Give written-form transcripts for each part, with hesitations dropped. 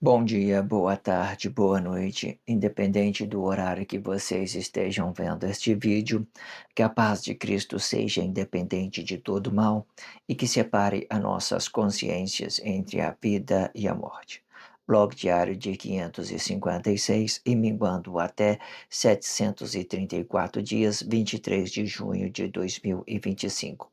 Bom dia, boa tarde, boa noite, independente do horário que vocês estejam vendo este vídeo, que a paz de Cristo seja independente de todo mal e que separe as nossas consciências entre a vida e a morte. Blog diário de 556 e minguando até 734 dias, 23 de junho de 2025.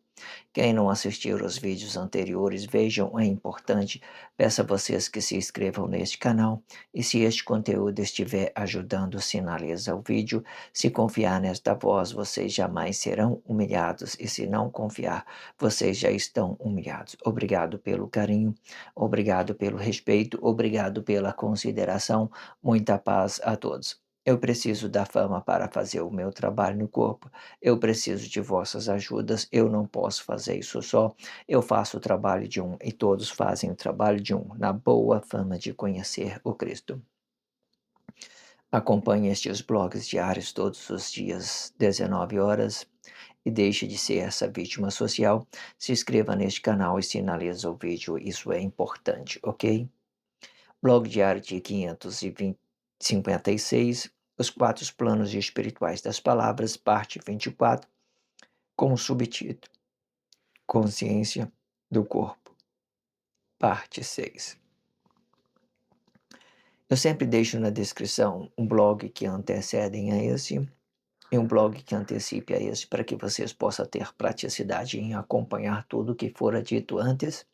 Quem não assistiu aos vídeos anteriores, vejam, é importante. Peço a vocês que se inscrevam neste canal e se este conteúdo estiver ajudando, sinaliza o vídeo. Se confiar nesta voz, vocês jamais serão humilhados e se não confiar, vocês já estão humilhados. Obrigado pelo carinho, obrigado pelo respeito, obrigado pela consideração. Muita paz a todos. Eu preciso da fama para fazer o meu trabalho no corpo. Eu preciso de vossas ajudas, eu não posso fazer isso só. Eu faço o trabalho de um e todos fazem o trabalho de um, na boa fama de conhecer o Cristo. Acompanhe estes blogs diários todos os dias, 19 horas, e deixe de ser essa vítima social. Se inscreva neste canal e sinaliza o vídeo, isso é importante, ok? Blog diário de 556, os quatro planos espirituais das palavras, parte 24, com o subtítulo Consciência do Corpo, parte 6. Eu sempre deixo na descrição um blog que antecedem a esse e um blog que antecipe a esse para que vocês possam ter praticidade em acompanhar tudo o que fora dito antes.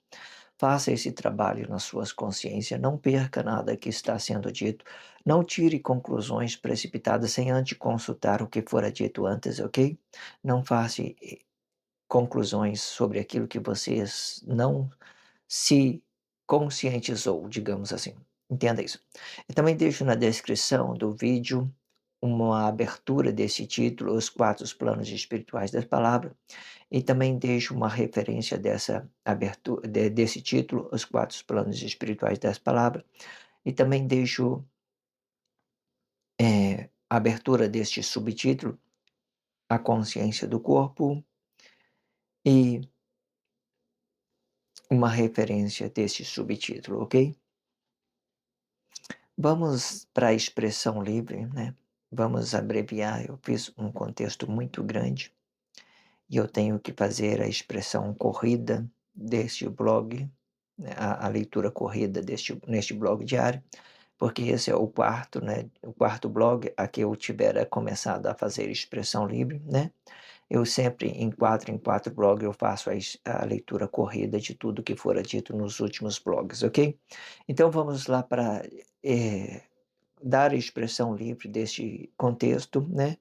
Faça esse trabalho nas suas consciências, não perca nada que está sendo dito, não tire conclusões precipitadas sem antes consultar o que fora dito antes, ok? Não faça conclusões sobre aquilo que vocês não se conscientizou, digamos assim. Entenda isso. Eu também deixo na descrição do vídeo uma abertura desse título, Os Quatro Planos Espirituais das Palavras, e também deixo uma referência dessa abertura, desse título, Os Quatro Planos Espirituais das Palavras, e também deixo a abertura deste subtítulo, A Consciência do Corpo, e uma referência desse subtítulo, ok? Vamos para a expressão livre, né? Vamos abreviar. Eu fiz um contexto muito grande e eu tenho que fazer a expressão corrida deste blog, né? A leitura corrida neste blog diário, porque esse é o quarto, né? O quarto blog a que eu tiver começado a fazer expressão livre, né? Eu sempre, em quatro blogs, eu faço a leitura corrida de tudo que fora dito nos últimos blogs, ok? Então vamos lá para dar a expressão livre deste contexto, né?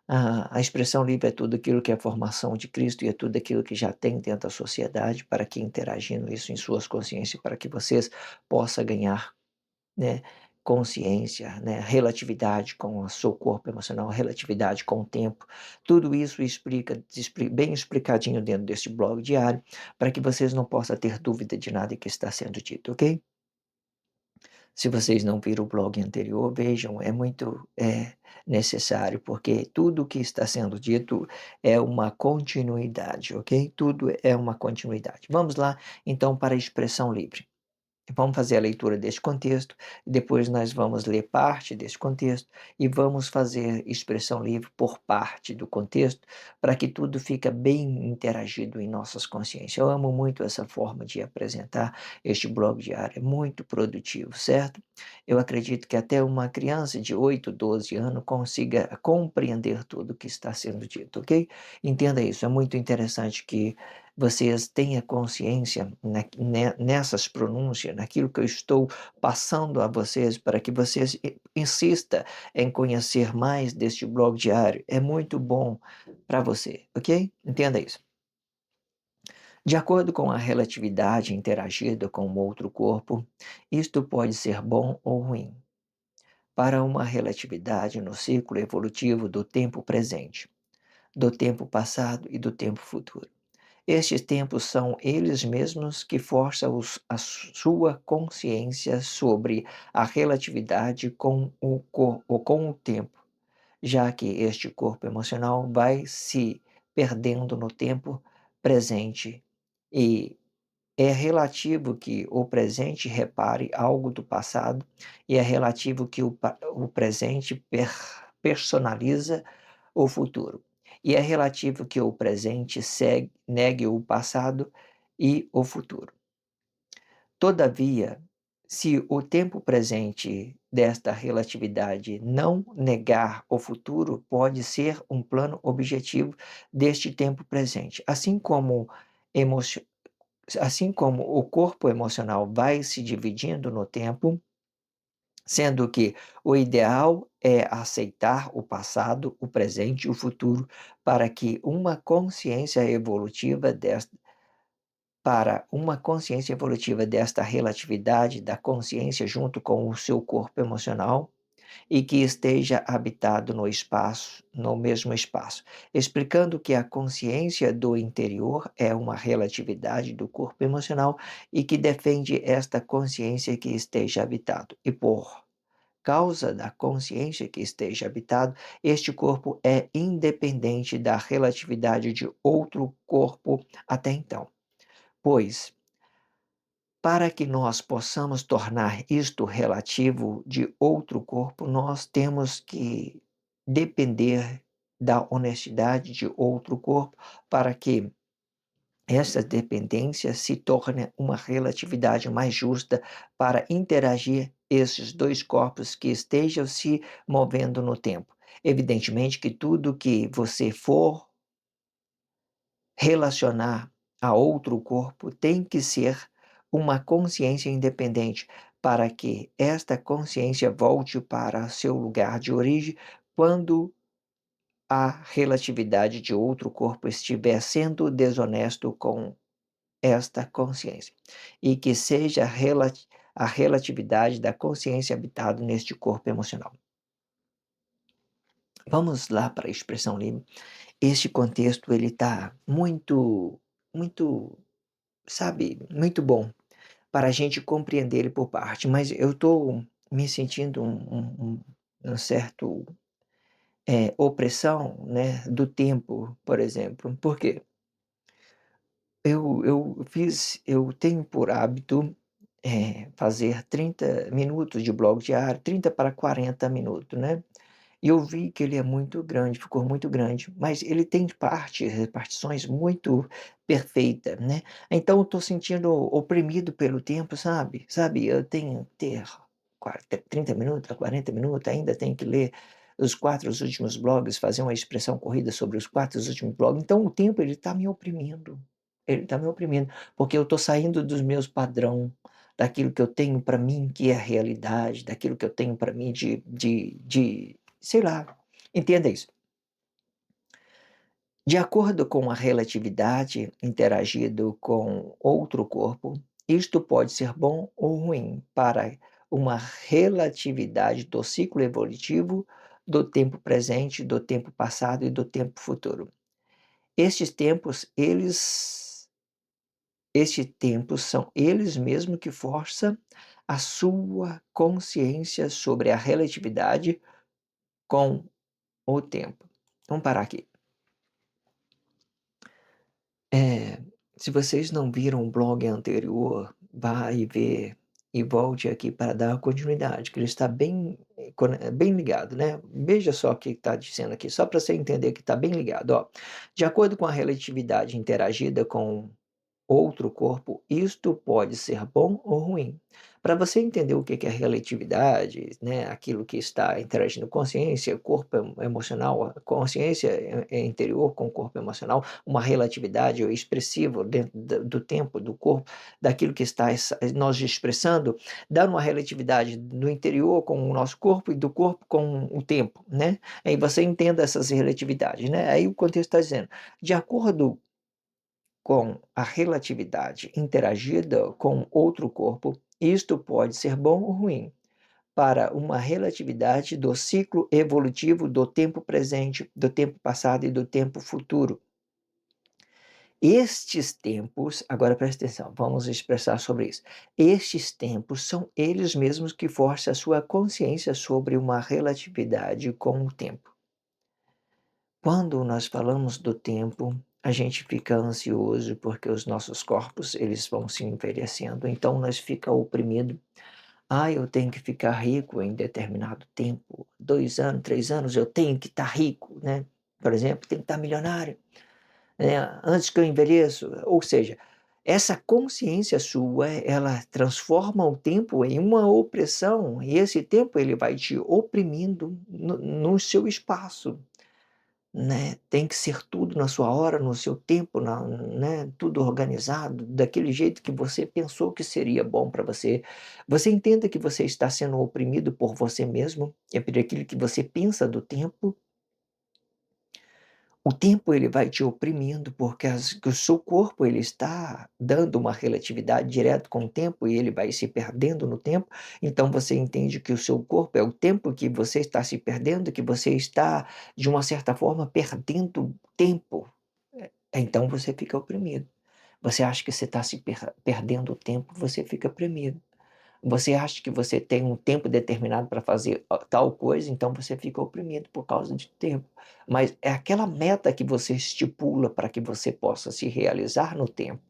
A expressão livre é tudo aquilo que é a formação de Cristo e é tudo aquilo que já tem dentro da sociedade para que interagindo isso em suas consciências, para que vocês possam ganhar, né, consciência, né, relatividade com o seu corpo emocional, relatividade com o tempo. Tudo isso bem explicadinho dentro deste blog diário, para que vocês não possam ter dúvida de nada que está sendo dito, ok? Se vocês não viram o blog anterior, vejam, é muito necessário, porque tudo que está sendo dito é uma continuidade, ok? Tudo é uma continuidade. Vamos lá, então, para a expressão livre. Vamos fazer a leitura deste contexto, depois nós vamos ler parte deste contexto e vamos fazer expressão livre por parte do contexto, para que tudo fique bem interagido em nossas consciências. Eu amo muito essa forma de apresentar este blog diário, é muito produtivo, certo? Eu acredito que até uma criança de 8, 12 anos consiga compreender tudo o que está sendo dito, ok? Entenda isso, é muito interessante que vocês tenham consciência nessas pronúncias, naquilo que eu estou passando a vocês, para que vocês insista em conhecer mais deste blog diário. É muito bom para você, ok? Entenda isso. De acordo com a relatividade interagida com o outro corpo, isto pode ser bom ou ruim para uma relatividade no ciclo evolutivo do tempo presente, do tempo passado e do tempo futuro. Estes tempos são eles mesmos que forçam a sua consciência sobre a relatividade com o tempo, já que este corpo emocional vai se perdendo no tempo presente e é relativo que o presente repare algo do passado e é relativo que o presente personaliza o futuro. E é relativo que o presente negue o passado e o futuro. Todavia, se o tempo presente desta relatividade não negar o futuro, pode ser um plano objetivo deste tempo presente. Assim como o corpo emocional vai se dividindo no tempo, sendo que o ideal é aceitar o passado, o presente e o futuro para uma consciência evolutiva desta relatividade da consciência junto com o seu corpo emocional e que esteja habitado no mesmo espaço, explicando que a consciência do interior é uma relatividade do corpo emocional e que defende esta consciência que esteja habitado. E por causa da consciência que esteja habitado, este corpo é independente da relatividade de outro corpo até então. Pois, para que nós possamos tornar isto relativo de outro corpo, nós temos que depender da honestidade de outro corpo para que essa dependência se torne uma relatividade mais justa para interagir esses dois corpos que estejam se movendo no tempo. Evidentemente que tudo que você for relacionar a outro corpo tem que ser uma consciência independente, para que esta consciência volte para seu lugar de origem quando a relatividade de outro corpo estiver sendo desonesto com esta consciência, e que seja a relatividade da consciência habitada neste corpo emocional. Vamos lá para a expressão livre. Este contexto ele está muito, sabe, muito bom para a gente compreender ele por parte, mas eu estou me sentindo um certo opressão, né, do tempo, por exemplo. Por quê? Eu tenho por hábito fazer 30 minutos de blog diário, 30 para 40 minutos, né? E eu vi que ele é muito grande, ficou muito grande, mas ele tem repartições muito perfeitas, né. Então eu estou sentindo oprimido pelo tempo, sabe, eu tenho que ter 30 minutos, 40 minutos, ainda tenho que ler os 4 últimos blogs, fazer uma expressão corrida sobre os 4 últimos blogs, então o tempo ele está me oprimindo, porque eu estou saindo dos meus padrão, daquilo que eu tenho para mim que é a realidade, daquilo que eu tenho para mim de sei lá, entenda isso. De acordo com a relatividade interagido com outro corpo, isto pode ser bom ou ruim para uma relatividade do ciclo evolutivo do tempo presente, do tempo passado e do tempo futuro. Estes tempos, estes tempos são eles mesmos que forçam a sua consciência sobre a relatividade com o tempo. Vamos parar aqui. É, se vocês não viram o blog anterior, vá e vê e volte aqui para dar continuidade, que ele está bem ligado, né. Veja só o que está dizendo aqui, só para você entender que está bem ligado, ó. De acordo com a relatividade interagida com outro corpo, isto pode ser bom ou ruim. Para você entender o que que é relatividade, né, aquilo que está interagindo consciência, corpo emocional, a consciência interior com o corpo emocional, uma relatividade expressiva dentro do tempo, do corpo, daquilo que está nós expressando, dá uma relatividade do interior com o nosso corpo e do corpo com o tempo, né? Aí você entenda essas relatividades, né? Aí o contexto está dizendo, de acordo com a relatividade interagida com outro corpo, isto pode ser bom ou ruim para uma relatividade do ciclo evolutivo do tempo presente, do tempo passado e do tempo futuro. Estes tempos, agora presta atenção, vamos expressar sobre isso. Estes tempos são eles mesmos que forçam a sua consciência sobre uma relatividade com o tempo. Quando nós falamos do tempo, a gente fica ansioso porque os nossos corpos, eles vão se envelhecendo, então nós fica oprimido. "Ah, eu tenho que ficar rico em determinado tempo, 2 anos, 3 anos, eu tenho que estar rico", né. Por exemplo, "tenho que estar milionário, antes que eu envelheço". Ou seja, essa consciência sua, ela transforma o tempo em uma opressão, e esse tempo ele vai te oprimindo no seu espaço. Né, tem que ser tudo na sua hora, no seu tempo, né, tudo organizado, daquele jeito que você pensou que seria bom para você. Você entenda que você está sendo oprimido por você mesmo, é por aquilo que você pensa do tempo. O tempo ele vai te oprimindo, porque que o seu corpo ele está dando uma relatividade direto com o tempo e ele vai se perdendo no tempo, então você entende que o seu corpo é o tempo que você está se perdendo, que você está, de uma certa forma, perdendo tempo. Então você fica oprimido. Você acha que você está se perdendo tempo, você fica oprimido. Você acha que você tem um tempo determinado para fazer tal coisa, então você fica oprimido por causa de tempo. Mas é aquela meta que você estipula para que você possa se realizar no tempo.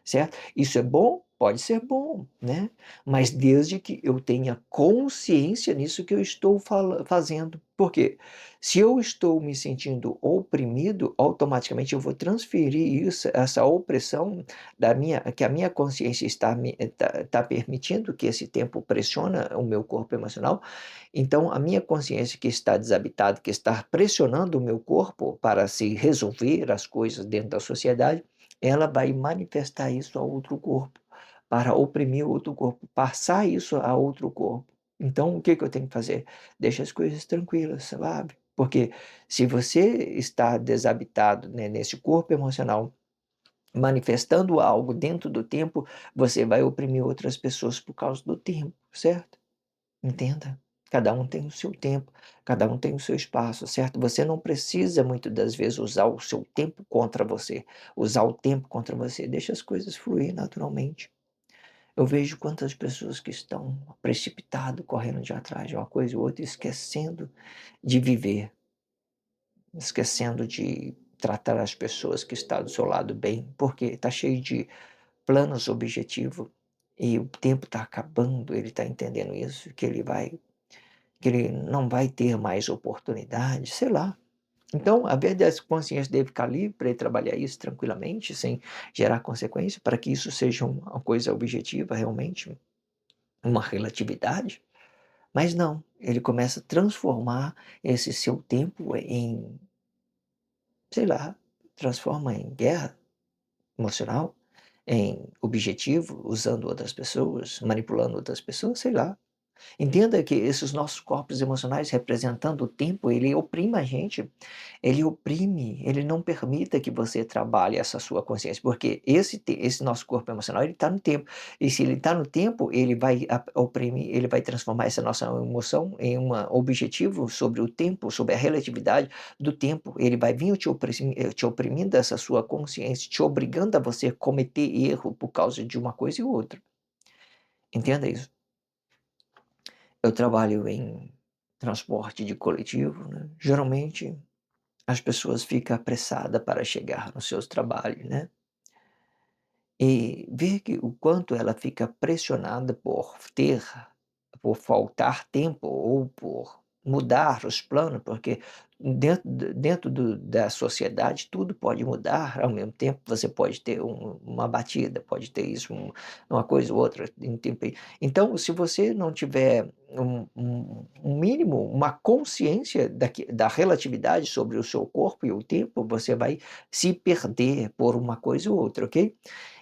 Certo? Isso é bom? Pode ser bom, né, mas desde que eu tenha consciência nisso que eu estou fazendo. Por quê? Se eu estou me sentindo oprimido, automaticamente eu vou transferir isso, essa opressão da minha que a minha consciência está permitindo que esse tempo pressiona o meu corpo emocional, então a minha consciência que está desabitada, que está pressionando o meu corpo para se resolver as coisas dentro da sociedade, ela vai manifestar isso a outro corpo, para oprimir o outro corpo, passar isso a outro corpo. Então o que que eu tenho que fazer? Deixa as coisas tranquilas, sabe. Porque se você está desabitado, né, nesse corpo emocional, manifestando algo dentro do tempo, você vai oprimir outras pessoas por causa do tempo, certo? Entenda, cada um tem o seu tempo, cada um tem o seu espaço, certo? Você não precisa muitas das vezes usar o seu tempo contra você, usar o tempo contra você, deixa as coisas fluir naturalmente. Eu vejo quantas pessoas que estão precipitado, correndo de atrás de uma coisa ou outra, esquecendo de viver, esquecendo de tratar as pessoas que estão do seu lado bem, porque está cheio de planos, objetivos, e o tempo está acabando, ele está entendendo isso, que ele não vai ter mais oportunidade, sei lá. Então, a vez dessa consciência dele ficar livre para ele trabalhar isso tranquilamente, sem gerar consequência, para que isso seja uma coisa objetiva realmente, uma relatividade, mas não, ele começa a transformar esse seu tempo em, sei lá, transforma em guerra emocional, em objetivo, usando outras pessoas, manipulando outras pessoas, sei lá. Entenda que esses nossos corpos emocionais representando o tempo, ele oprime a gente, ele oprime, ele não permita que você trabalhe essa sua consciência, porque esse nosso corpo emocional, ele está no tempo, e se ele está no tempo, ele vai oprimir, ele vai transformar essa nossa emoção em um objetivo sobre o tempo, sobre a relatividade do tempo, ele vai vir te oprimindo essa sua consciência, te obrigando a você cometer erro por causa de uma coisa e outra. Entenda isso. Eu trabalho em transporte de coletivo, né, geralmente as pessoas ficam apressadas para chegar nos seus trabalhos, né, e ver que o quanto ela fica pressionada por faltar tempo ou por mudar os planos, porque dentro da sociedade tudo pode mudar ao mesmo tempo, você pode ter uma batida, pode ter isso, uma coisa ou outra em tempo. Então, se você não tiver um mínimo, uma consciência da relatividade sobre o seu corpo e o tempo, você vai se perder por uma coisa ou outra, ok?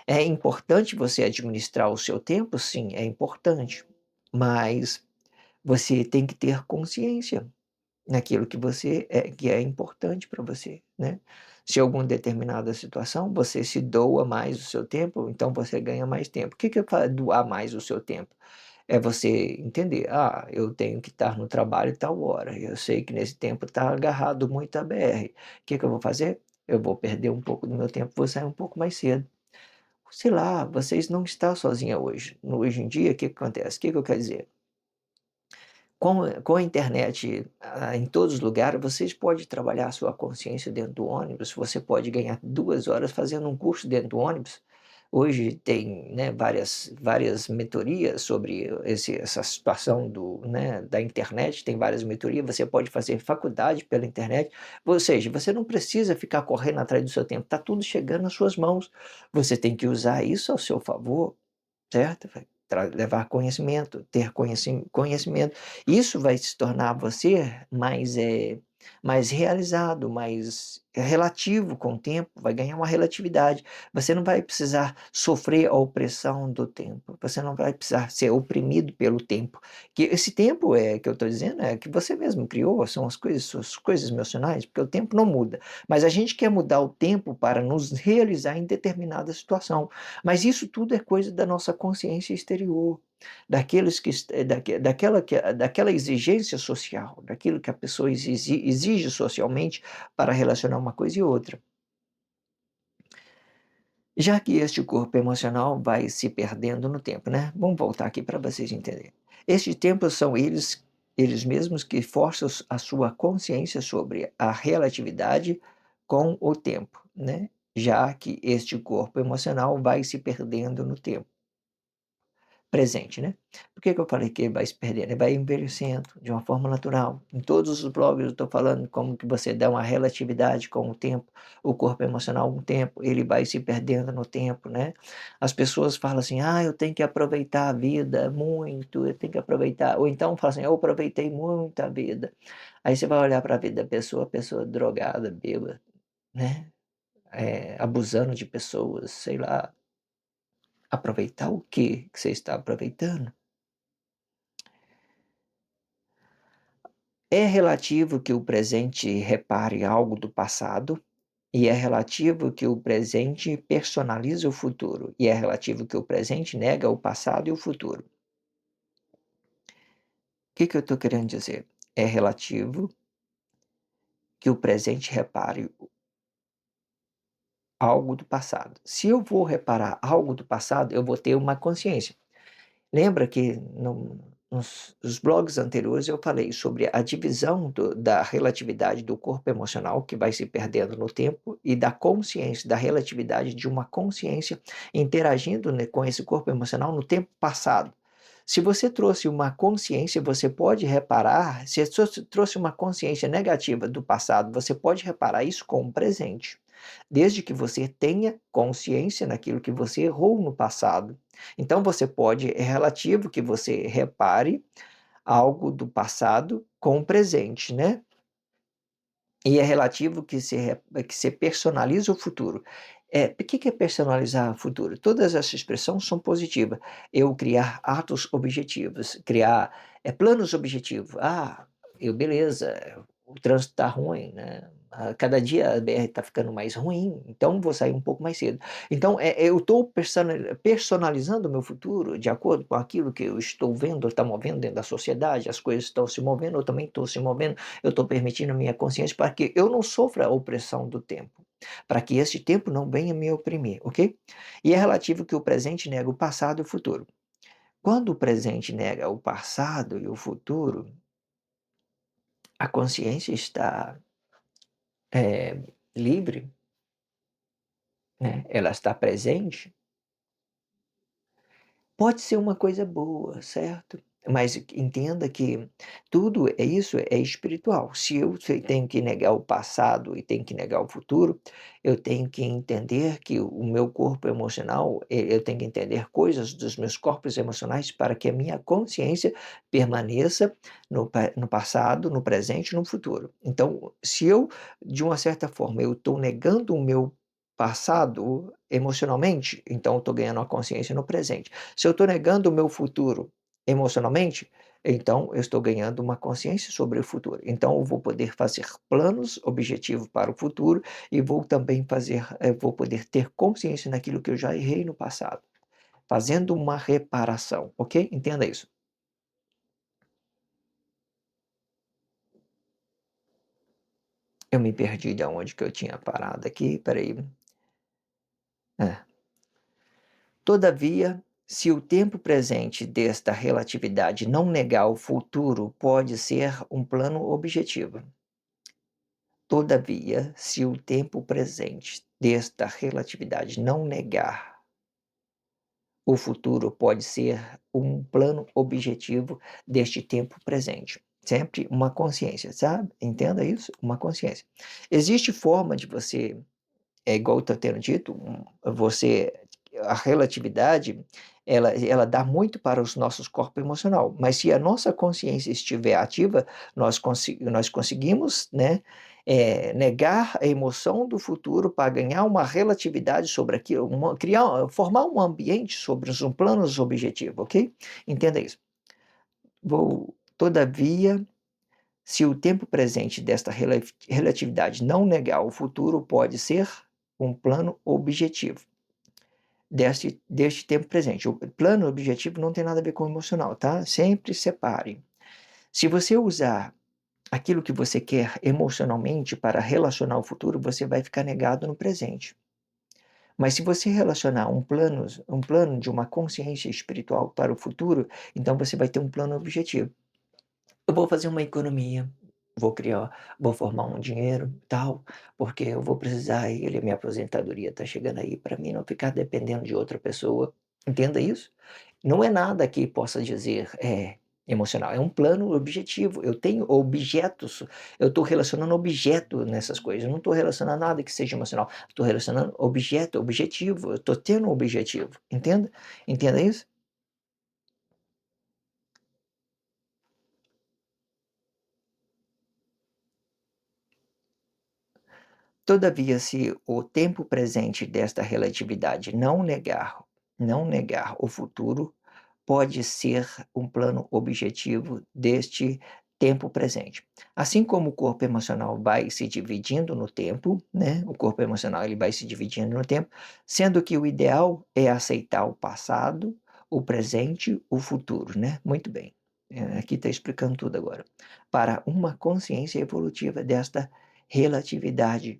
É importante você administrar o seu tempo? Sim, é importante, mas você tem que ter consciência naquilo que é importante para você, né. Se alguma determinada situação você se doa mais o seu tempo, então você ganha mais tempo. O que que é doar mais o seu tempo? É você entender: "Ah, eu tenho que estar no trabalho tal hora, eu sei que nesse tempo está agarrado muito a BR. O que que eu vou fazer? Eu vou perder um pouco do meu tempo, vou sair um pouco mais cedo". Sei lá, vocês não está sozinha hoje. Hoje em dia, o que que acontece? O que que eu quero dizer? Com a internet, em todos os lugares, vocês pode trabalhar a sua consciência dentro do ônibus, você pode ganhar 2 horas fazendo um curso dentro do ônibus. Hoje tem, né, várias mentorias sobre essa situação da internet, tem várias mentorias, você pode fazer faculdade pela internet, ou seja, você não precisa ficar correndo atrás do seu tempo, está tudo chegando nas suas mãos, você tem que usar isso ao seu favor. Certo? Vai levar conhecimento, ter conhecimento. Isso vai se tornar você mais realizado, mais relativo com o tempo, vai ganhar uma relatividade. Você não vai precisar sofrer a opressão do tempo, você não vai precisar ser oprimido pelo tempo. Que esse tempo que eu estou dizendo é que você mesmo criou, são suas coisas emocionais, porque o tempo não muda. Mas a gente quer mudar o tempo para nos realizar em determinada situação. Mas isso tudo é coisa da nossa consciência exterior, daqueles que daquela exigência social, daquilo que a pessoa exige socialmente para relacionar uma coisa e outra. Já que este corpo emocional vai se perdendo no tempo, né, vamos voltar aqui para vocês entenderem. Estes tempos são eles mesmos que forçam a sua consciência sobre a relatividade com o tempo, né, já que este corpo emocional vai se perdendo no tempo. Presente, né. Por que que eu falei que ele vai se perdendo? Ele vai envelhecendo de uma forma natural. Em todos os blogs eu estou falando como que você dá uma relatividade com o tempo, o corpo emocional com o tempo, ele vai se perdendo no tempo, né. As pessoas falam assim: "Ah, eu tenho que aproveitar a vida muito, eu tenho que aproveitar", ou então falam assim: "Eu aproveitei muito a vida". Aí você vai olhar para a vida da pessoa, a pessoa drogada, bêbada, né, abusando de pessoas, sei lá. Aproveitar o quê que você está aproveitando? É relativo que o presente repare algo do passado, e é relativo que o presente personalize o futuro, e é relativo que o presente nega o passado e o futuro. O que que eu estou querendo dizer? É relativo que o presente repare algo do passado. Se eu vou reparar algo do passado, eu vou ter uma consciência. Lembra que nos blogs anteriores eu falei sobre a divisão da relatividade do corpo emocional, que vai se perdendo no tempo, e da consciência, da relatividade de uma consciência interagindo, né, com esse corpo emocional no tempo passado. Se você trouxe uma consciência, você pode reparar, se você trouxe uma consciência negativa do passado, você pode reparar isso com o presente, desde que você tenha consciência naquilo que você errou no passado. Então você pode é relativo que você repare algo do passado com o presente, né. E é relativo que você personaliza o futuro. O que que é personalizar o futuro? Todas essas expressões são positivas. Eu criar atos objetivos, criar, planos objetivos. "Ah, eu beleza, o trânsito está ruim, né, cada dia a BR está ficando mais ruim, então vou sair um pouco mais cedo". Então, eu estou personalizando o meu futuro de acordo com aquilo que eu estou vendo, está movendo dentro da sociedade, as coisas estão se movendo, eu também estou se movendo. Eu estou permitindo a minha consciência para que eu não sofra a opressão do tempo, para que esse tempo não venha me oprimir, ok? E é relativo que o presente nega o passado e o futuro. Quando o presente nega o passado e o futuro, a consciência está livre, né? Ela está presente. Pode ser uma coisa boa, certo? Mas entenda que tudo é isso, é espiritual. Se eu tenho que negar o passado e tenho que negar o futuro, eu tenho que entender que o meu corpo emocional, eu tenho que entender coisas dos meus corpos emocionais para que a minha consciência permaneça no passado, no presente e no futuro. Então, se eu, de uma certa forma, eu estou negando o meu passado emocionalmente, então eu estou ganhando a consciência no presente. Se eu estou negando o meu futuro emocionalmente, então eu estou ganhando uma consciência sobre o futuro. Então eu vou poder fazer planos objetivos para o futuro e vou também vou poder ter consciência naquilo que eu já errei no passado, fazendo uma reparação, ok? Entenda isso. Eu me perdi de onde que eu tinha parado aqui, espera aí. É. Todavia, Se o tempo presente desta relatividade não negar o futuro, pode ser um plano objetivo. Todavia, se o tempo presente desta relatividade não negar o futuro, pode ser um plano objetivo deste tempo presente. Sempre uma consciência, sabe? Entenda isso, uma consciência. Existe forma de você, é igual eu estou tendo dito, você, a relatividade, ela dá muito para os nossos corpos emocional, mas se a nossa consciência estiver ativa, nós conseguimos, né, negar a emoção do futuro para ganhar uma relatividade sobre aquilo, formar um ambiente sobre um planos objetivo, ok? Entenda isso. Todavia, se o tempo presente desta relatividade não negar o futuro, pode ser um plano objetivo deste tempo presente. O plano objetivo não tem nada a ver com o emocional, tá? Sempre separe. Se você usar aquilo que você quer emocionalmente para relacionar o futuro, você vai ficar negado no presente. Mas se você relacionar um plano de uma consciência espiritual para o futuro, então você vai ter um plano objetivo. Eu vou fazer uma economia, vou formar um dinheiro, tal, porque eu vou precisar ele, minha aposentadoria está chegando aí, para mim não ficar dependendo de outra pessoa. Entenda isso. Não é nada que possa dizer emocional, é um plano objetivo. Eu tenho objetos, eu estou relacionando objeto nessas coisas, eu não estou relacionando nada que seja emocional, estou relacionando objeto, objetivo, eu estou tendo um objetivo, entenda? Entenda isso? Todavia, se o tempo presente desta relatividade não negar o futuro, pode ser um plano objetivo deste tempo presente. Assim como o corpo emocional vai se dividindo no tempo, né? O corpo emocional ele vai se dividindo no tempo, sendo que o ideal é aceitar o passado, o presente, o futuro, né? Muito bem. Aqui está explicando tudo agora. Para uma consciência evolutiva desta relatividade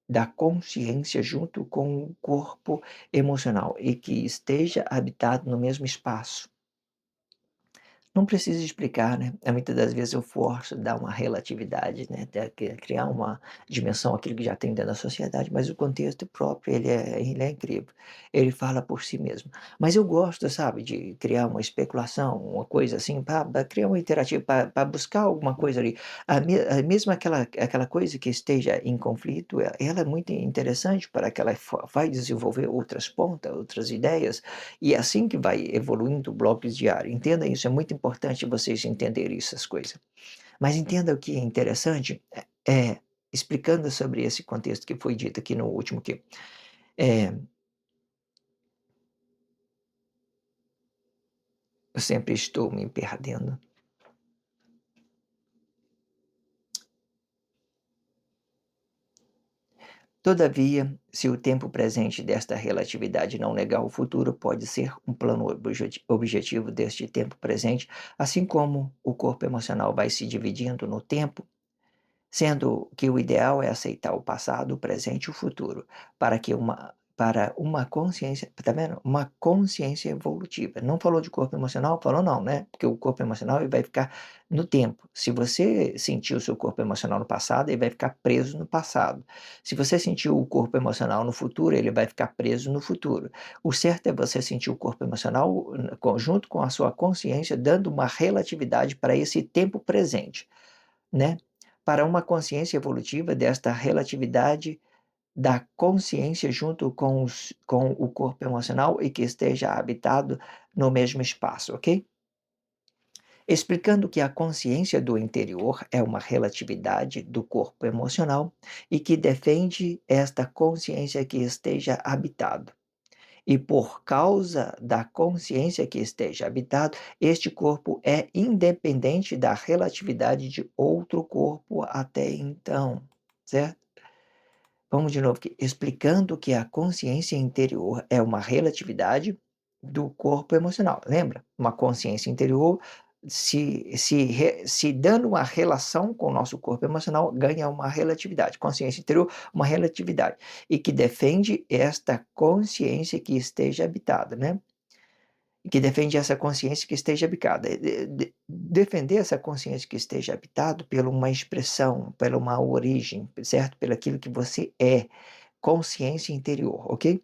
da consciência junto com o corpo emocional e que esteja habitado no mesmo espaço. Não precisa explicar, né? Muitas das vezes eu forço dar uma relatividade, né? Criar uma dimensão àquilo que já tem dentro da sociedade, mas o contexto próprio ele é incrível. Ele fala por si mesmo. Mas eu gosto, sabe, de criar uma especulação, uma coisa assim, para criar um interativo, para buscar alguma coisa ali. Mesmo aquela coisa que esteja em conflito, ela é muito interessante para que ela vai desenvolver outras pontas, outras ideias, e é assim que vai evoluindo o bloco diário. Entenda isso, é muito importante vocês entenderem essas coisas. Mas entenda o que é interessante, explicando sobre esse contexto que foi dito aqui no último que é, eu sempre estou me perdendo. Todavia, se o tempo presente desta relatividade não negar o futuro, pode ser um plano objetivo deste tempo presente, assim como o corpo emocional vai se dividindo no tempo, sendo que o ideal é aceitar o passado, o presente e o futuro, para uma consciência, tá vendo? Uma consciência evolutiva. Não falou de corpo emocional? Falou não, né? Porque o corpo emocional ele vai ficar no tempo. Se você sentiu o seu corpo emocional no passado, ele vai ficar preso no passado. Se você sentiu o corpo emocional no futuro, ele vai ficar preso no futuro. O certo é você sentir o corpo emocional junto com a sua consciência, dando uma relatividade para esse tempo presente, né? Para uma consciência evolutiva desta relatividade da consciência junto com o corpo emocional e que esteja habitado no mesmo espaço, ok? Explicando que a consciência do interior é uma relatividade do corpo emocional e que defende esta consciência que esteja habitado. E por causa da consciência que esteja habitado, este corpo é independente da relatividade de outro corpo até então, certo? Vamos de novo aqui, explicando que a consciência interior é uma relatividade do corpo emocional. Lembra? Uma consciência interior se dando uma relação com o nosso corpo emocional, ganha uma relatividade. Consciência interior, uma relatividade. E que defende esta consciência que esteja habitada, né? que defende essa consciência que esteja habitada. Defender essa consciência que esteja habitado pela uma expressão, pela uma origem, certo? Pelo aquilo que você é, consciência interior, ok?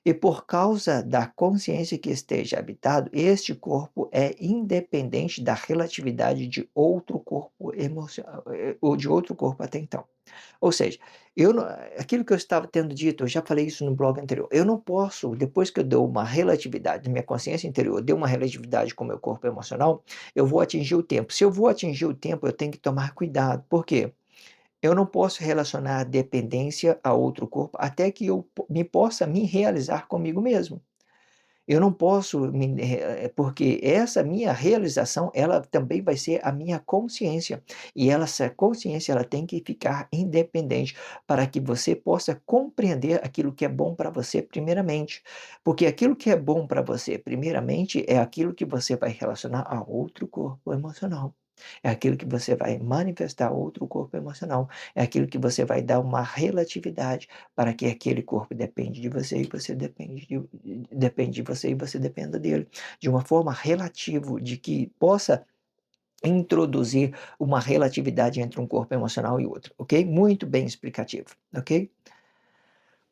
E por causa da consciência que esteja habitado, este corpo é independente da relatividade de outro corpo emocional, ou de outro corpo até então. Ou seja, eu não, aquilo que eu estava tendo dito, eu já falei isso no blog anterior, eu não posso, depois que eu dou uma relatividade, minha consciência interior deu uma relatividade com o meu corpo emocional, eu vou atingir o tempo. Se eu vou atingir o tempo, eu tenho que tomar cuidado. Por quê? Eu não posso relacionar a dependência a outro corpo até que eu possa me realizar comigo mesmo. Eu não posso porque essa minha realização, ela também vai ser a minha consciência, e essa consciência ela tem que ficar independente, para que você possa compreender aquilo que é bom para você primeiramente, porque aquilo que é bom para você primeiramente é aquilo que você vai relacionar a outro corpo emocional. É aquilo que você vai manifestar a outro corpo emocional, é aquilo que você vai dar uma relatividade para que aquele corpo depende de você e você depende de você e você dependa dele, de uma forma relativo, de que possa introduzir uma relatividade entre um corpo emocional e outro, ok? Muito bem explicativo, ok?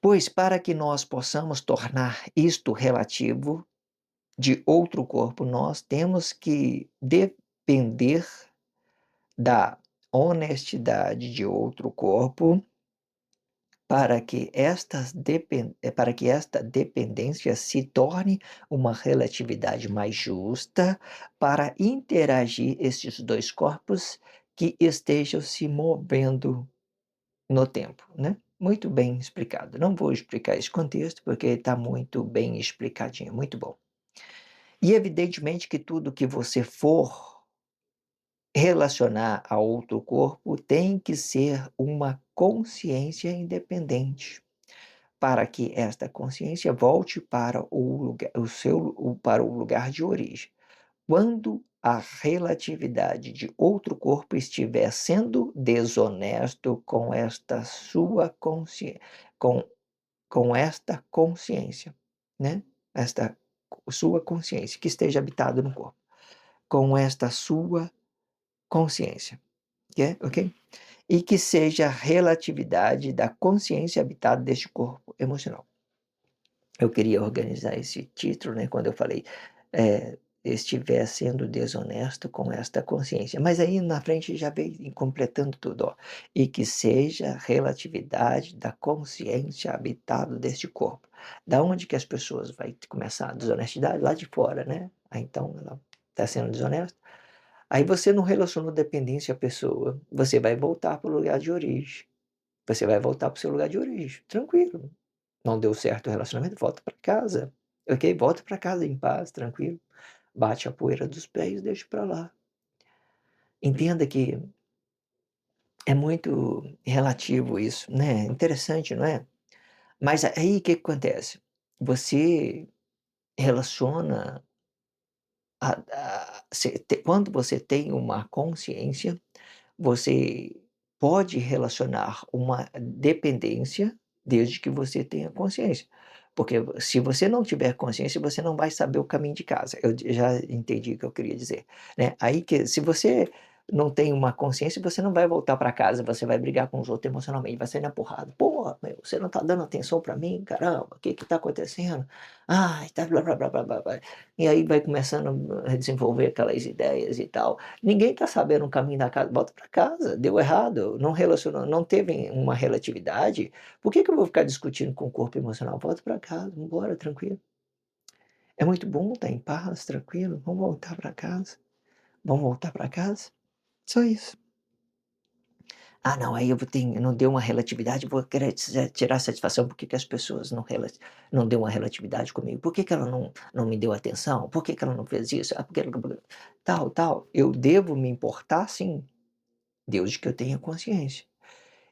Pois para que nós possamos tornar isto relativo de outro corpo, nós temos que depender da honestidade de outro corpo para que esta dependência se torne uma relatividade mais justa para interagir estes dois corpos que estejam se movendo no tempo, né? Muito bem explicado. Não vou explicar esse contexto porque está muito bem explicadinho, muito bom. E evidentemente que tudo que você for relacionar a outro corpo tem que ser uma consciência independente, para que esta consciência volte para para o lugar de origem. Quando a relatividade de outro corpo estiver sendo desonesto com esta sua consciência, com, com esta consciência, né? Esta sua consciência que esteja habitada no corpo, com esta sua consciência, ok? E que seja a relatividade da consciência habitada deste corpo emocional. Eu queria organizar esse título, né, quando eu falei, estiver sendo desonesto com esta consciência. Mas aí na frente já veio completando tudo, ó. E que seja a relatividade da consciência habitada deste corpo. Da onde que as pessoas vai começar a desonestidade? Lá de fora, né? Aí então ela está sendo desonesta. Aí você não relacionou dependência à pessoa, você vai voltar para o lugar de origem. Você vai voltar para o seu lugar de origem, tranquilo. Não deu certo o relacionamento, volta para casa, ok? Volta para casa em paz, tranquilo. Bate a poeira dos pés, deixa para lá. Entenda que é muito relativo isso, né? Interessante, não é? Mas aí o que que acontece? Você relaciona quando você tem uma consciência, você pode relacionar uma dependência desde que você tenha consciência. Porque se você não tiver consciência, você não vai saber o caminho de casa. Eu já entendi o que eu queria dizer, né. Aí que se você não tem uma consciência, você não vai voltar para casa, você vai brigar com os outros emocionalmente, vai sair na porrada. "Porra, meu, você não tá dando atenção para mim? Caramba, o que que tá acontecendo? Ai, tá blá blá blá blá blá blá". E aí vai começando a desenvolver aquelas ideias e tal. Ninguém está sabendo o caminho da casa, volta para casa, deu errado, não relacionou, não teve uma relatividade, por que que eu vou ficar discutindo com o corpo emocional? Volta para casa, vamos embora, tranquilo. É muito bom estar em paz, tranquilo, vamos voltar para casa, vamos voltar para casa, só isso. Ah não, aí eu vou ter não deu uma relatividade, vou querer tirar satisfação, por que que as pessoas não deu uma relatividade comigo? Por que que ela não me deu atenção? Por que que ela não fez isso? Ah, porque tal, tal. Eu devo me importar sim, desde que eu tenha consciência.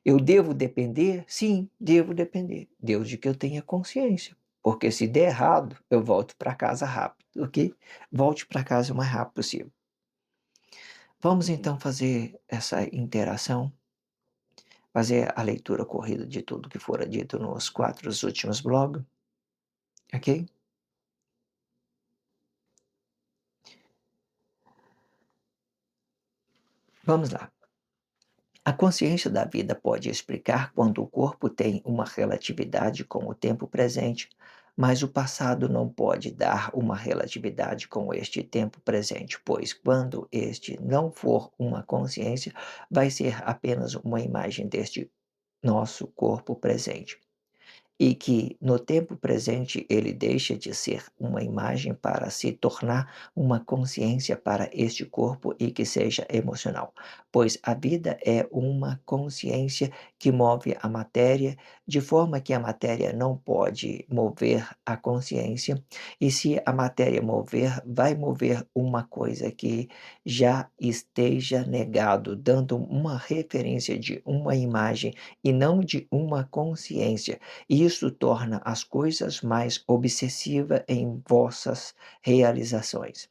Eu devo depender? Sim, devo depender, desde que eu tenha consciência. Porque se der errado, eu volto para casa rápido, ok? Volte para casa o mais rápido possível. Vamos então fazer essa interação, fazer a leitura corrida de tudo que fora dito nos 4 últimos blogs, ok? Vamos lá. A consciência da vida pode explicar quando o corpo tem uma relatividade com o tempo presente, mas o passado não pode dar uma relatividade com este tempo presente, pois quando este não for uma consciência, vai ser apenas uma imagem deste nosso corpo presente. E que no tempo presente ele deixa de ser uma imagem para se tornar uma consciência para este corpo e que seja emocional, pois a vida é uma consciência que move a matéria, de forma que a matéria não pode mover a consciência, e se a matéria mover, vai mover uma coisa que já esteja negado, dando uma referência de uma imagem e não de uma consciência. Isso torna as coisas mais obsessiva em vossas realizações.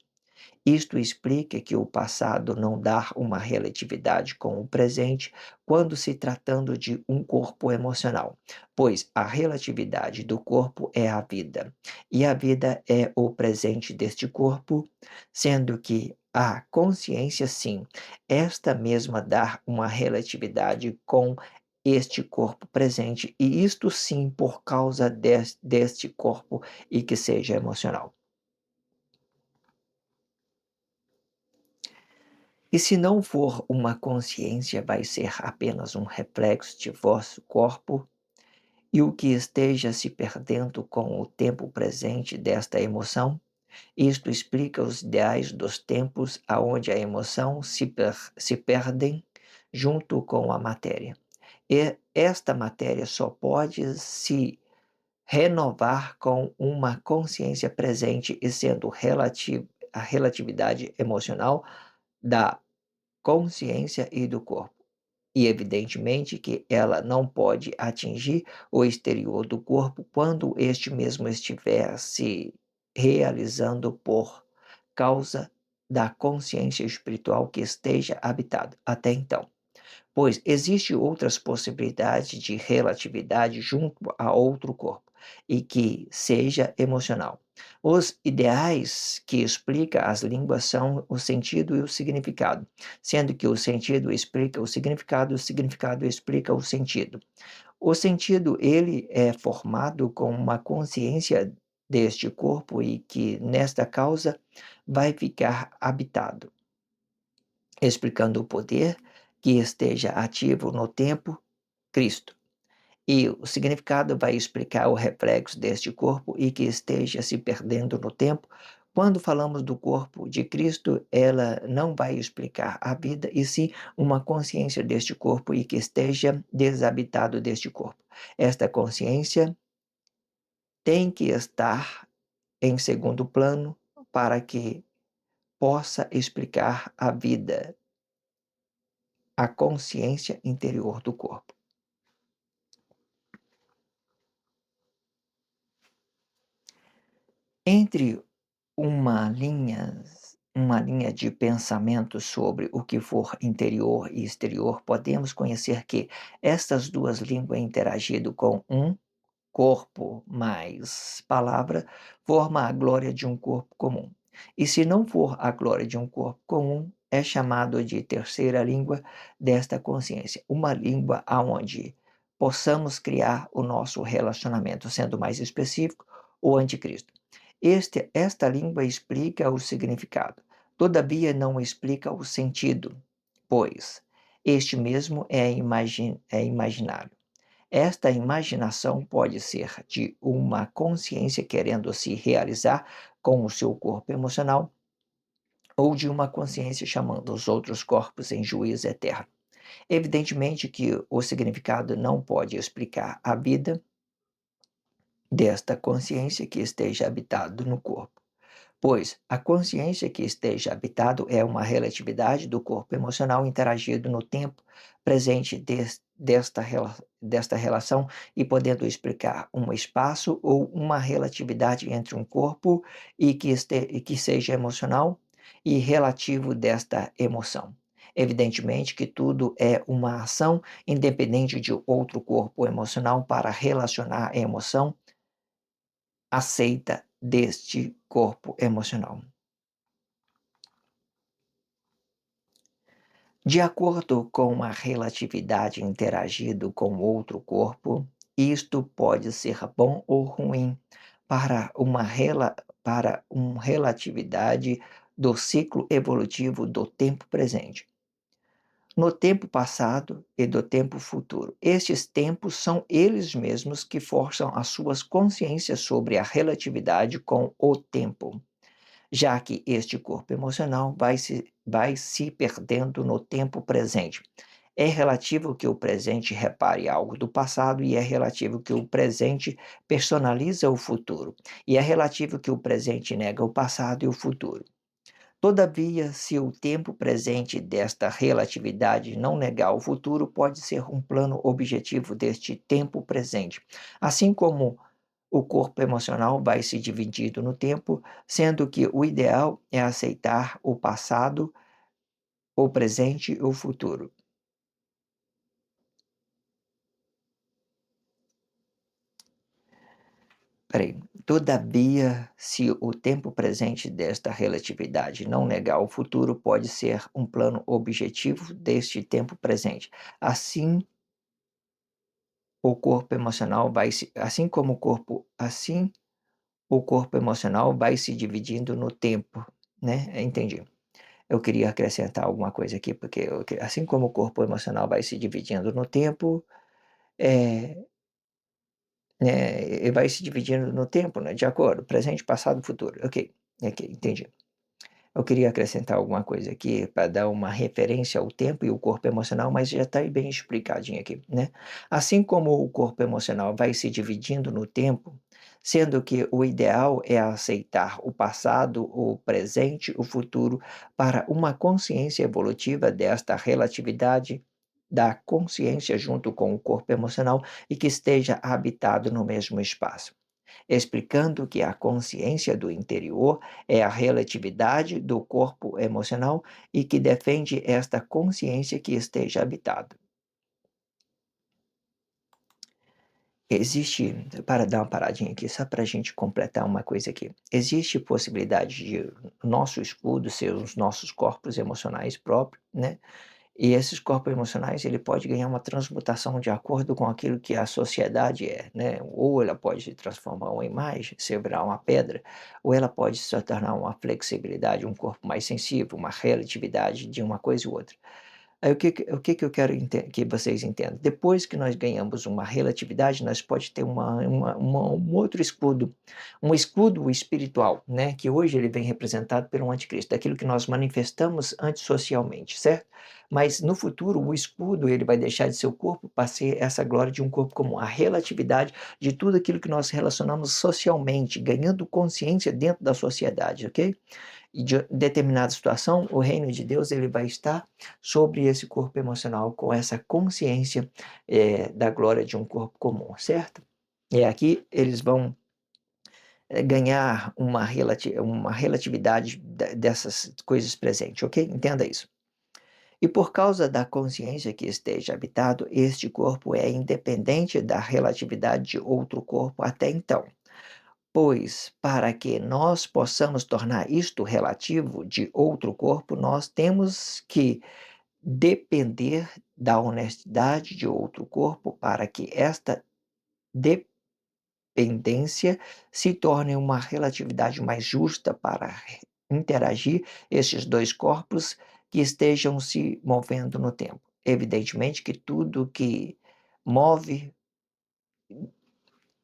Isto explica que o passado não dá uma relatividade com o presente quando se tratando de um corpo emocional, pois a relatividade do corpo é a vida, e a vida é o presente deste corpo, sendo que a consciência, sim, esta mesma dá uma relatividade com este corpo presente, e isto sim por causa deste corpo e que seja emocional. E se não for uma consciência, vai ser apenas um reflexo de vosso corpo, e o que esteja se perdendo com o tempo presente desta emoção, isto explica os ideais dos tempos aonde a emoção se perdem junto com a matéria. E esta matéria só pode se renovar com uma consciência presente e sendo a relatividade emocional da consciência e do corpo. E evidentemente que ela não pode atingir o exterior do corpo quando este mesmo estiver se realizando por causa da consciência espiritual que esteja habitado até então, pois existe outras possibilidades de relatividade junto a outro corpo e que seja emocional. Os ideais que explica as línguas são o sentido e o significado, sendo que o sentido explica o significado explica o sentido. O sentido ele é formado com uma consciência deste corpo e que nesta causa vai ficar habitado, explicando o poder que esteja ativo no tempo, Cristo. E o significado vai explicar o reflexo deste corpo e que esteja se perdendo no tempo. Quando falamos do corpo de Cristo, ela não vai explicar a vida, e sim uma consciência deste corpo e que esteja desabitado deste corpo. Esta consciência tem que estar em segundo plano para que possa explicar a vida, a consciência interior do corpo. Entre uma linha de pensamento sobre o que for interior e exterior, podemos conhecer que estas duas línguas interagindo com um corpo mais palavra, forma a glória de um corpo comum. E se não for a glória de um corpo comum, é chamado de terceira língua desta consciência, uma língua aonde possamos criar o nosso relacionamento, sendo mais específico, o anticristo. Esta língua explica o significado, todavia não explica o sentido, pois este mesmo é imaginário. Esta imaginação pode ser de uma consciência querendo se realizar com o seu corpo emocional, ou de uma consciência chamando os outros corpos em juízo eterno. Evidentemente que o significado não pode explicar a vida desta consciência que esteja habitado no corpo, pois a consciência que esteja habitado é uma relatividade do corpo emocional interagido no tempo presente desta relação e podendo explicar um espaço ou uma relatividade entre um corpo e que seja emocional e relativo desta emoção. Evidentemente que tudo é uma ação independente de outro corpo emocional para relacionar a emoção aceita deste corpo emocional. De acordo com a relatividade interagindo com outro corpo, isto pode ser bom ou ruim para uma relatividade do ciclo evolutivo do tempo presente, no tempo passado e do tempo futuro. Estes tempos são eles mesmos que forçam as suas consciências sobre a relatividade com o tempo, já que este corpo emocional vai se perdendo no tempo presente. É relativo que o presente repare algo do passado e é relativo que o presente personaliza o futuro. E é relativo que o presente nega o passado e o futuro. Todavia, se o tempo presente desta relatividade não negar o futuro, pode ser um plano objetivo deste tempo presente. Assim como o corpo emocional vai se dividindo no tempo, sendo que o ideal é aceitar o passado, o presente e o futuro. Peraí. Todavia, se o tempo presente desta relatividade não negar o futuro, pode ser um plano objetivo deste tempo presente. Assim, o corpo emocional vai se, assim o corpo emocional vai se dividindo no tempo, né? Entendi. Eu queria acrescentar alguma coisa aqui, porque assim como o corpo emocional vai se dividindo no tempo, é, e vai se dividindo no tempo, né, de acordo, presente, passado, futuro. Ok, ok, entendi. Eu queria acrescentar alguma coisa aqui para dar uma referência ao tempo e o corpo emocional, mas já está bem explicadinho aqui, né? Assim como o corpo emocional vai se dividindo no tempo, sendo que o ideal é aceitar o passado, o presente, o futuro, para uma consciência evolutiva desta relatividade da consciência junto com o corpo emocional e que esteja habitado no mesmo espaço, explicando que a consciência do interior é a relatividade do corpo emocional e que defende esta consciência que esteja habitada. Existe, para dar uma paradinha aqui, só para a gente completar uma coisa aqui. Existe possibilidade de nosso escudo ser os nossos corpos emocionais próprios, né? E esses corpos emocionais, ele pode ganhar uma transmutação de acordo com aquilo que a sociedade é, né? Ou ela pode se transformar em uma imagem, se virar uma pedra, ou ela pode se tornar uma flexibilidade, um corpo mais sensível, uma relatividade de uma coisa e outra. Aí o que que eu quero que vocês entendam? Depois que nós ganhamos uma relatividade, nós pode ter um outro escudo, um escudo espiritual, né? Que hoje ele vem representado pelo anticristo, daquilo que nós manifestamos antissocialmente, certo? Mas no futuro, o escudo ele vai deixar de ser o corpo para ser essa glória de um corpo comum, a relatividade de tudo aquilo que nós relacionamos socialmente, ganhando consciência dentro da sociedade, ok? E de determinada situação, o reino de Deus ele vai estar sobre esse corpo emocional com essa consciência da glória de um corpo comum, certo? E aqui eles vão ganhar uma relatividade dessas coisas presentes, ok? Entenda isso. E por causa da consciência que esteja habitado, este corpo é independente da relatividade de outro corpo até então. Pois, para que nós possamos tornar isto relativo de outro corpo, nós temos que depender da honestidade de outro corpo para que esta dependência se torne uma relatividade mais justa para interagir esses dois corpos que estejam se movendo no tempo. Evidentemente que tudo que move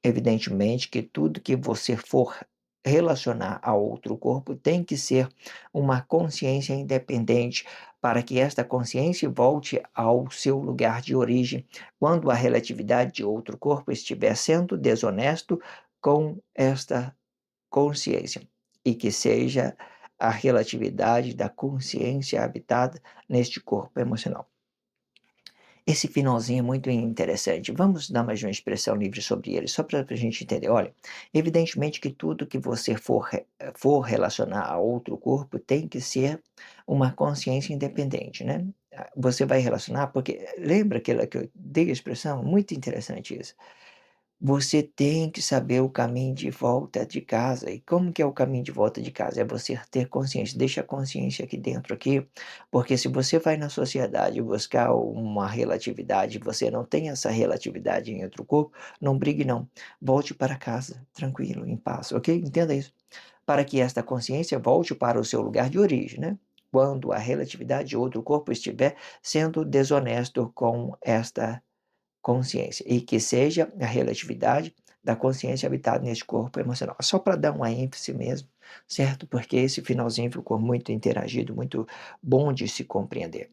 Evidentemente que tudo que você for relacionar a outro corpo tem que ser uma consciência independente, para que esta consciência volte ao seu lugar de origem quando a relatividade de outro corpo estiver sendo desonesto com esta consciência, e que seja a relatividade da consciência habitada neste corpo emocional. Esse finalzinho é muito interessante. Vamos dar mais uma expressão livre sobre ele, só para a gente entender. Olha, evidentemente que tudo que você for relacionar a outro corpo tem que ser uma consciência independente, né? Você vai relacionar, porque lembra aquela que eu dei a expressão? Muito interessante isso. Você tem que saber o caminho de volta de casa. E como que é o caminho de volta de casa? É você ter consciência. Deixa a consciência aqui dentro aqui, porque se você vai na sociedade buscar uma relatividade, você não tem essa relatividade em outro corpo, não brigue não. Volte para casa, tranquilo, em paz, ok? Entenda isso. Para que esta consciência volte para o seu lugar de origem, né? Quando a relatividade de outro corpo estiver sendo desonesto com esta consciência, e que seja a relatividade da consciência habitada nesse corpo emocional. Só para dar uma ênfase mesmo, certo? Porque esse finalzinho ficou muito interagido, muito bom de se compreender.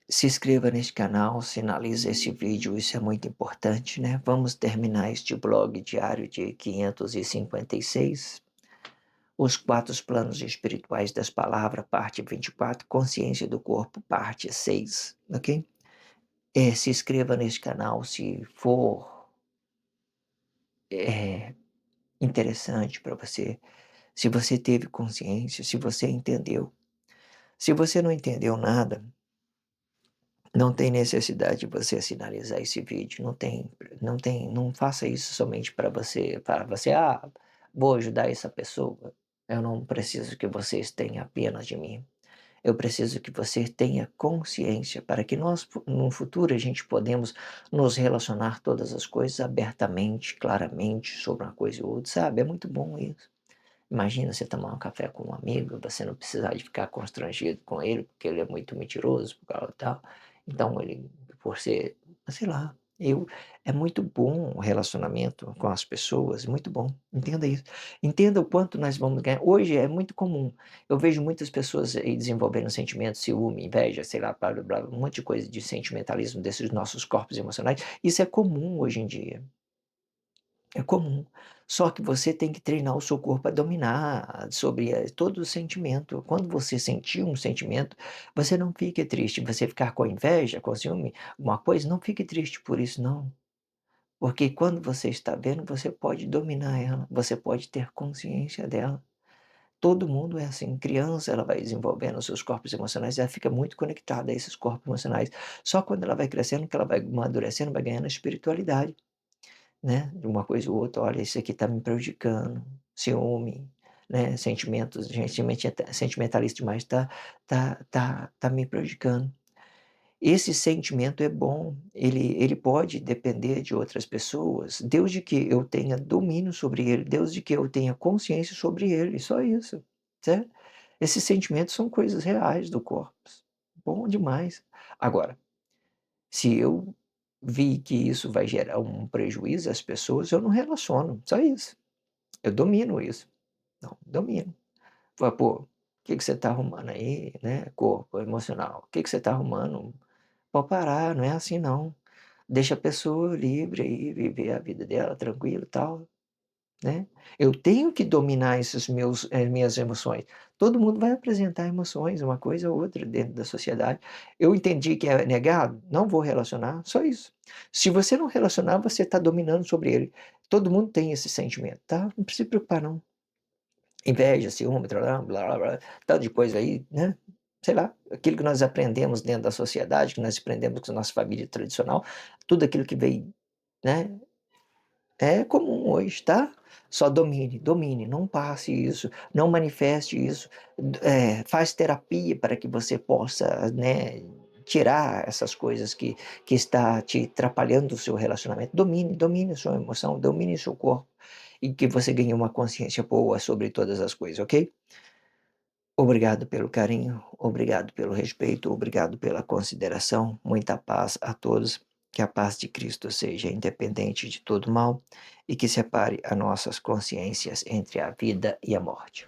Se inscreva neste canal, sinaliza esse vídeo, isso é muito importante, né? Vamos terminar este blog diário de 556. Os quatro planos espirituais das palavras, parte 24, consciência do corpo, parte 6, ok? Se inscreva neste canal se for é, interessante para você, se você teve consciência, se você entendeu. Se você não entendeu nada, não tem necessidade de você sinalizar esse vídeo, não faça isso somente para você, vou ajudar essa pessoa. Eu não preciso que vocês tenham pena de mim. Eu preciso que você tenha consciência para que nós, no futuro, a gente podemos nos relacionar todas as coisas abertamente, claramente, sobre uma coisa e outra, sabe? É muito bom isso. Imagina você tomar um café com um amigo, você não precisar de ficar constrangido com ele, porque ele é muito mentiroso, por causa tal. Então ele, por ser, sei lá, é muito bom o relacionamento com as pessoas, muito bom. Entenda isso. Entenda o quanto nós vamos ganhar. Hoje é muito comum. Eu vejo muitas pessoas aí desenvolvendo sentimentos, ciúme, inveja, sei lá, blá, blá, blá, um monte de coisa de sentimentalismo desses nossos corpos emocionais. Isso é comum hoje em dia. É comum. Só que você tem que treinar o seu corpo a dominar sobre todo o sentimento. Quando você sentir um sentimento, você não fique triste. Você ficar com inveja, com ciúme, uma coisa, não fique triste por isso, não. Porque quando você está vendo, você pode dominar ela, você pode ter consciência dela. Todo mundo é assim. Criança, ela vai desenvolvendo os seus corpos emocionais, ela fica muito conectada a esses corpos emocionais. Só quando ela vai crescendo, que ela vai amadurecendo, vai ganhando espiritualidade, né, de uma coisa ou outra, olha, isso aqui está me prejudicando, ciúme, né, sentimentos, gente sentimentalista demais tá me prejudicando. Esse sentimento é bom, ele pode depender de outras pessoas, desde que eu tenha domínio sobre ele, desde que eu tenha consciência sobre ele, só isso, certo? Esses sentimentos são coisas reais do corpo, bom demais. Agora, se eu vi que isso vai gerar um prejuízo às pessoas, eu não relaciono, só isso. Eu domino isso. Não, domino. Fala: "Pô, o que que você está arrumando aí, né, corpo emocional, o que que você está arrumando? Pode parar, não é assim não. Deixa a pessoa livre aí, viver a vida dela tranquila e tal". Né. Eu tenho que dominar esses minhas emoções. Todo mundo vai apresentar emoções, uma coisa ou outra dentro da sociedade. Eu entendi que é negado, não vou relacionar, só isso. Se você não relacionar, você está dominando sobre ele. Todo mundo tem esse sentimento, tá, não precisa se preocupar não. Inveja, ciúme, blá blá blá, tanto de coisa aí, né, sei lá, aquilo que nós aprendemos dentro da sociedade, que nós aprendemos com a nossa família tradicional, tudo aquilo que veio, né, é comum hoje, tá? Só domine, domine, não passe isso, não manifeste isso, faz terapia para que você possa, né, tirar essas coisas que está te atrapalhando do seu relacionamento. Domine, domine a sua emoção, domine o seu corpo e que você ganhe uma consciência boa sobre todas as coisas, ok? Obrigado pelo carinho, obrigado pelo respeito, obrigado pela consideração. Muita paz a todos. Que a paz de Cristo seja independente de todo mal e que separe as nossas consciências entre a vida e a morte.